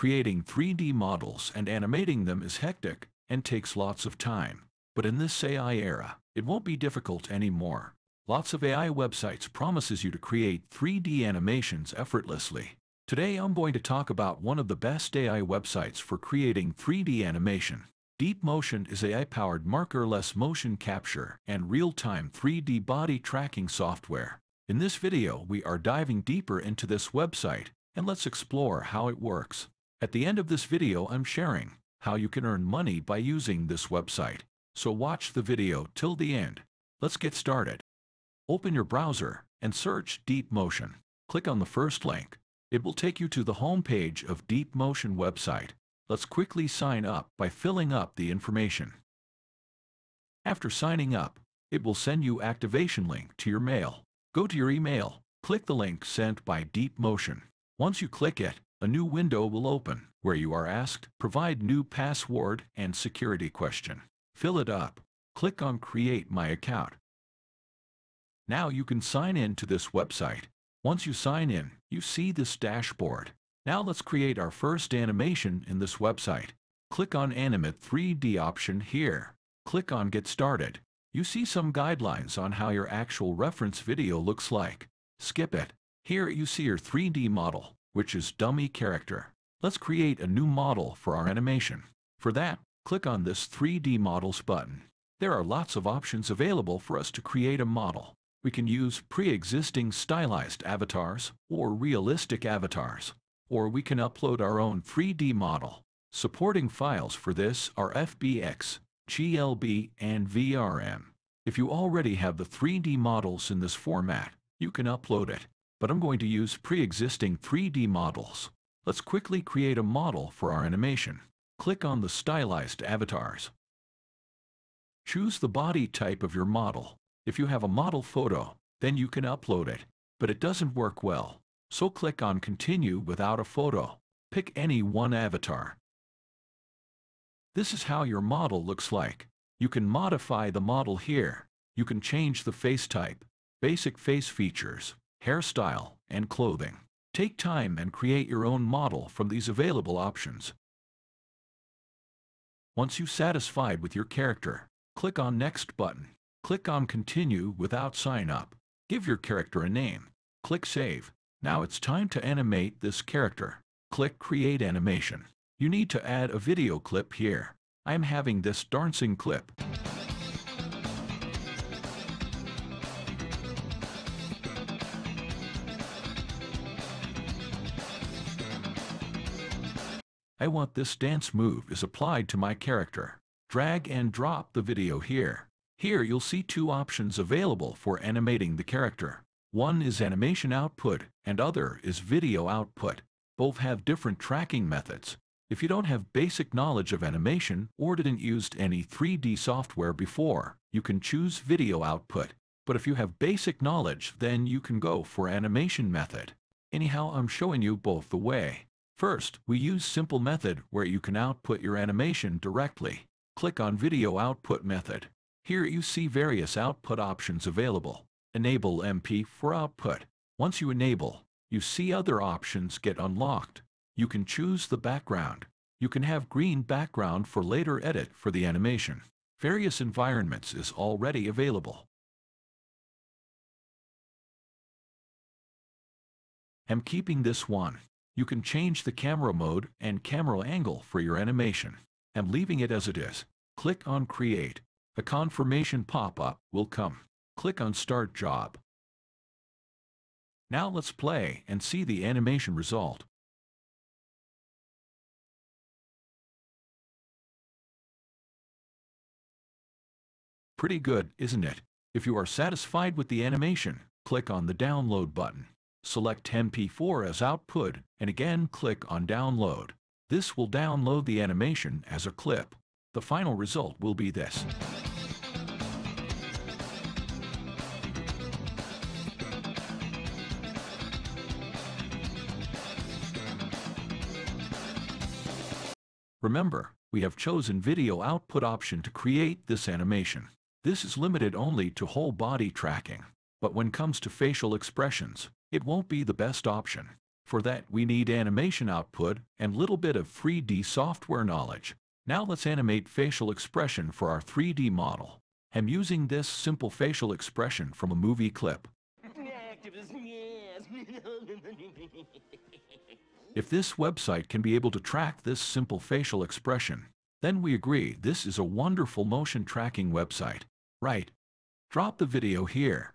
Creating 3D models and animating them is hectic and takes lots of time. But in this AI era, it won't be difficult anymore. Lots of AI websites promises you to create 3D animations effortlessly. Today I'm going to talk about one of the best AI websites for creating 3D animation. Deepmotion is AI-powered markerless motion capture and real-time 3D body tracking software. In this video, we are diving deeper into this website, and let's explore how it works. At the end of this video, I'm sharing how you can earn money by using this website. So watch the video till the end. Let's get started. Open your browser and search Deepmotion. Click on the first link. It will take you to the home page of Deepmotion website. Let's quickly sign up by filling up the information. After signing up, it will send you activation link to your mail. Go to your email, click the link sent by Deepmotion. Once you click it, a new window will open where you are asked provide new password and security question. Fill it up. Click on Create My Account. Now you can sign in to this website. Once you sign in, you see this dashboard. Now let's create our first animation in this website. Click on Animate 3D option here. Click on Get Started. You see some guidelines on how your actual reference video looks like. Skip it. Here you see your 3D model, which is dummy character. Let's create a new model for our animation. For that, click on this 3D Models button. There are lots of options available for us to create a model. We can use pre-existing stylized avatars or realistic avatars, or we can upload our own 3D model. Supporting files for this are FBX, GLB, and VRM. If you already have the 3D models in this format, you can upload it, but I'm going to use pre-existing 3D models. Let's quickly create a model for our animation. Click on the stylized avatars. Choose the body type of your model. If you have a model photo, then you can upload it, but it doesn't work well. So click on Continue without a photo. Pick any one avatar. This is how your model looks like. You can modify the model here. You can change the face type, basic face features, hairstyle, and clothing. Take time and create your own model from these available options. Once you're satisfied with your character, click on Next button. Click on Continue without sign up. Give your character a name. Click Save. Now it's time to animate this character. Click Create Animation. You need to add a video clip here. I am having this dancing clip. I want this dance move is applied to my character. Drag and drop the video here. Here you'll see two options available for animating the character. One is animation output and other is video output. Both have different tracking methods. If you don't have basic knowledge of animation or didn't use any 3D software before, you can choose video output. But if you have basic knowledge, then you can go for animation method. Anyhow, I'm showing you both the way. First, we use simple method where you can output your animation directly. Click on Video Output method. Here you see various output options available. Enable MP for output. Once you enable, you see other options get unlocked. You can choose the background. You can have green background for later edit for the animation. Various environments is already available. I'm keeping this one. You can change the camera mode and camera angle for your animation. I'm leaving it as it is. Click on Create. A confirmation pop-up will come. Click on Start Job. Now let's play and see the animation result. Pretty good, isn't it? If you are satisfied with the animation, click on the Download button. Select MP4 as output and again click on Download. This will download the animation as a clip. The final result will be this. Remember, we have chosen video output option to create this animation. This is limited only to whole body tracking, but when comes to facial expressions, it won't be the best option. For that, we need animation output and little bit of 3D software knowledge. Now let's animate facial expression for our 3D model. I'm using this simple facial expression from a movie clip. If this website can be able to track this simple facial expression, then we agree this is a wonderful motion tracking website. Right. Drop the video here.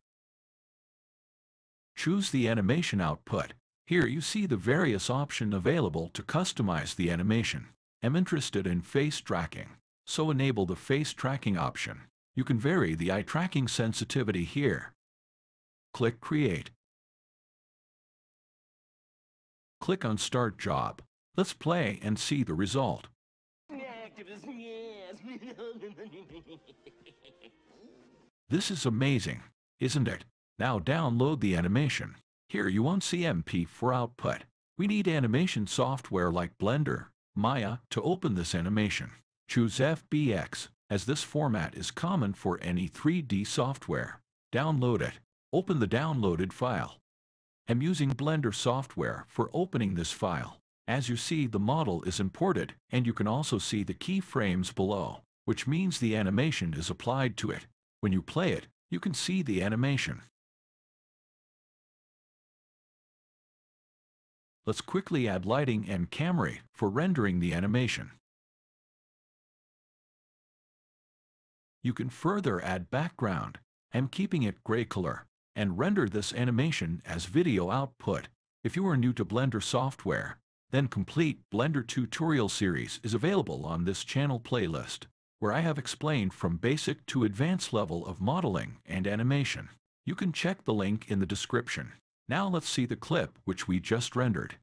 Choose the animation output. Here you see the various options available to customize the animation. I'm interested in face tracking, so enable the face tracking option. You can vary the eye tracking sensitivity here. Click Create. Click on Start Job. Let's play and see the result. This is amazing, isn't it? Now download the animation. Here you won't see MP4 output. We need animation software like Blender, Maya to open this animation. Choose FBX, as this format is common for any 3D software. Download it. Open the downloaded file. I'm using Blender software for opening this file. As you see, the model is imported, and you can also see the keyframes below, which means the animation is applied to it. When you play it, you can see the animation. Let's quickly add lighting and camera for rendering the animation. You can further add background. I'm keeping it gray color, and render this animation as video output. If you are new to Blender software, then complete Blender tutorial series is available on this channel playlist, where I have explained from basic to advanced level of modeling and animation. You can check the link in the description. Now let's see the clip which we just rendered.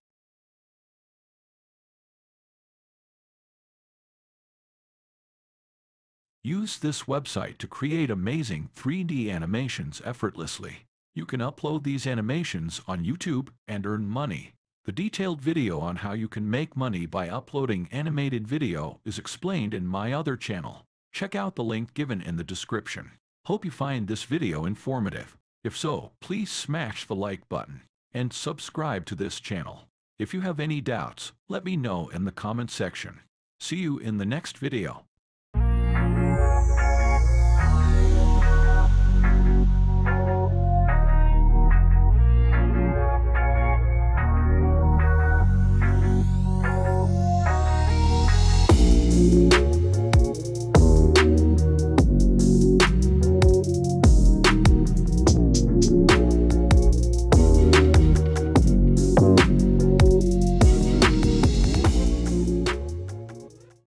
Use this website to create amazing 3D animations effortlessly. You can upload these animations on YouTube and earn money. The detailed video on how you can make money by uploading animated video is explained in my other channel. Check out the link given in the description. Hope you find this video informative. If so, please smash the like button and subscribe to this channel. If you have any doubts, let me know in the comment section. See you in the next video.